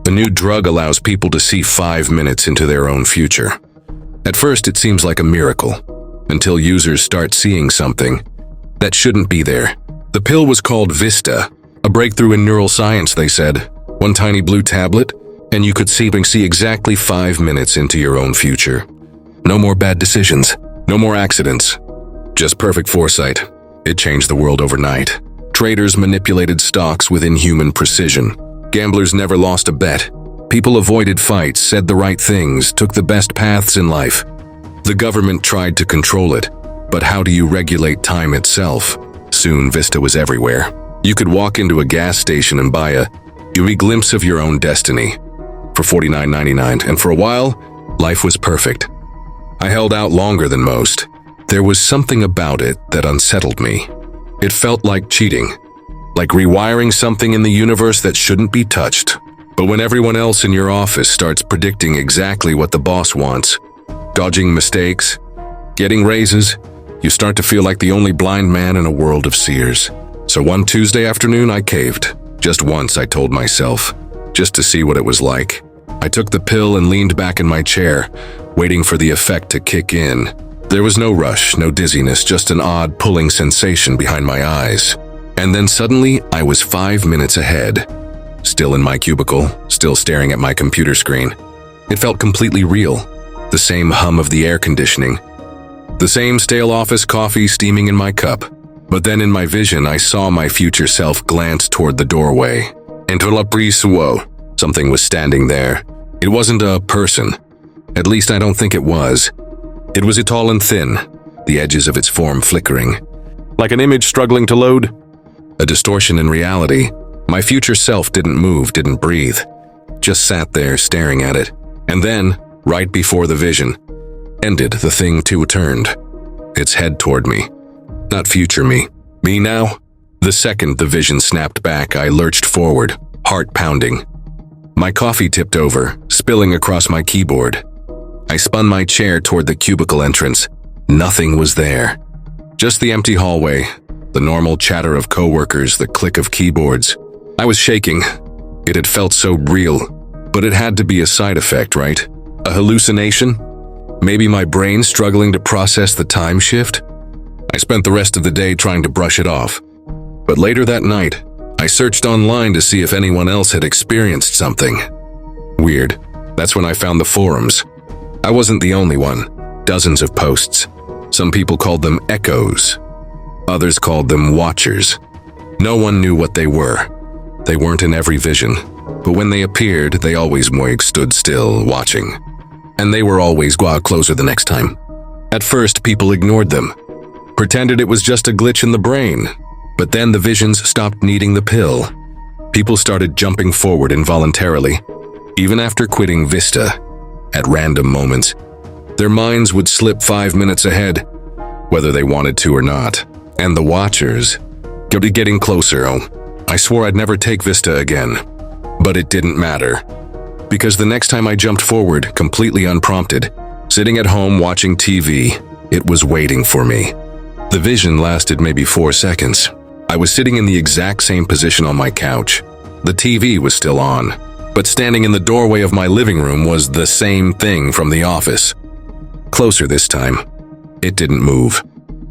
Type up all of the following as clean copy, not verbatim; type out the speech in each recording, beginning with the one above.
A new drug allows people to see 5 minutes into their own future. At first, it seems like a miracle, until users start seeing something that shouldn't be there. The pill was called VISTA, a breakthrough in neuroscience, they said. One tiny blue tablet, and you could see exactly 5 minutes into your own future. No more bad decisions, no more accidents, just perfect foresight. It changed the world overnight. Traders manipulated stocks with inhuman precision. Gamblers never lost a bet. People avoided fights, said the right things, took the best paths in life. The government tried to control it, but how do you regulate time itself? Soon, VISTA was everywhere. You could walk into a gas station and buy a glimpse of your own destiny for $49.99, and for a while, life was perfect. I held out longer than most. There was something about it that unsettled me. It felt like cheating, like rewiring something in the universe that shouldn't be touched. But when everyone else in your office starts predicting exactly what the boss wants, dodging mistakes, getting raises, you start to feel like the only blind man in a world of seers. So one Tuesday afternoon, I caved. Just once, I told myself, just to see what it was like. I took the pill and leaned back in my chair, waiting for the effect to kick in. There was no rush, no dizziness, just an odd pulling sensation behind my eyes. And then suddenly, I was 5 minutes ahead. Still in my cubicle, still staring at my computer screen. It felt completely real. The same hum of the air conditioning. The same stale office coffee steaming in my cup. But then in my vision, I saw my future self glance toward the doorway. Into la prise, whoa. Something was standing there. It wasn't a person. At least I don't think it was. It was tall and thin, the edges of its form flickering. Like an image struggling to load. A distortion in reality. My future self didn't move, didn't breathe. Just sat there staring at it. And then, right before the vision ended, the thing too turned. Its head toward me. Not future me. Me now? The second the vision snapped back, I lurched forward, heart pounding. My coffee tipped over, spilling across my keyboard. I spun my chair toward the cubicle entrance. Nothing was there. Just the empty hallway, the normal chatter of coworkers, the click of keyboards. I was shaking. It had felt so real, but it had to be a side effect, right? A hallucination? Maybe my brain struggling to process the time shift? I spent the rest of the day trying to brush it off. But later that night, I searched online to see if anyone else had experienced something. Weird. That's when I found the forums. I wasn't the only one. Dozens of posts. Some people called them echoes. Others called them watchers. No one knew what they were. They weren't in every vision. But when they appeared, they always stood still, watching. And they were always closer the next time. At first, people ignored them. Pretended it was just a glitch in the brain. But then the visions stopped needing the pill. People started jumping forward involuntarily. Even after quitting VISTA, at random moments, their minds would slip 5 minutes ahead, whether they wanted to or not. And the watchers kept getting closer. I swore I'd never take VISTA again. But it didn't matter. Because the next time I jumped forward, completely unprompted, sitting at home watching TV, it was waiting for me. The vision lasted maybe 4 seconds. I was sitting in the exact same position on my couch. The TV was still on, but standing in the doorway of my living room was the same thing from the office. Closer this time. It didn't move,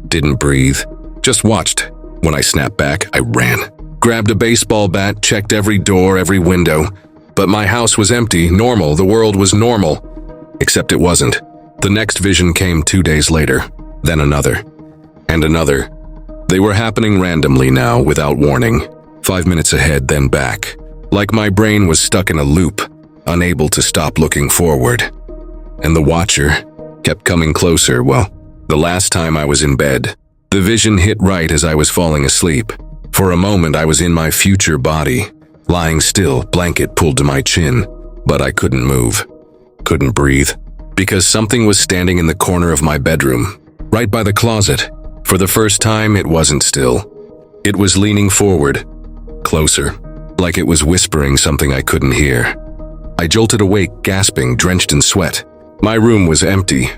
didn't breathe, just watched. When I snapped back, I ran. Grabbed a baseball bat, checked every door, every window. But my house was empty, normal, the world was normal. Except it wasn't. The next vision came 2 days later, then another. And another. They were happening randomly now, without warning. 5 minutes ahead, then back. Like my brain was stuck in a loop, unable to stop looking forward. And the watcher kept coming closer. Well, the last time I was in bed, the vision hit right as I was falling asleep. For a moment, I was in my future body, lying still, blanket pulled to my chin. But I couldn't move, couldn't breathe, because something was standing in the corner of my bedroom, right by the closet. For the first time, it wasn't still. It was leaning forward, closer, like it was whispering something I couldn't hear. I jolted awake, gasping, drenched in sweat. My room was empty,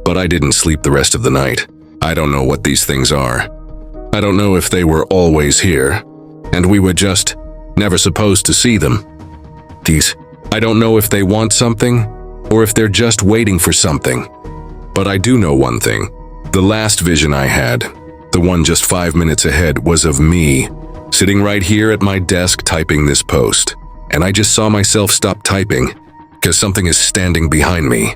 but I didn't sleep the rest of the night. I don't know what these things are. I don't know if they were always here, and we were just never supposed to see them. I don't know if they want something, or if they're just waiting for something. But I do know one thing. The last vision I had, the one just 5 minutes ahead, was of me, sitting right here at my desk typing this post. And I just saw myself stop typing, because something is standing behind me.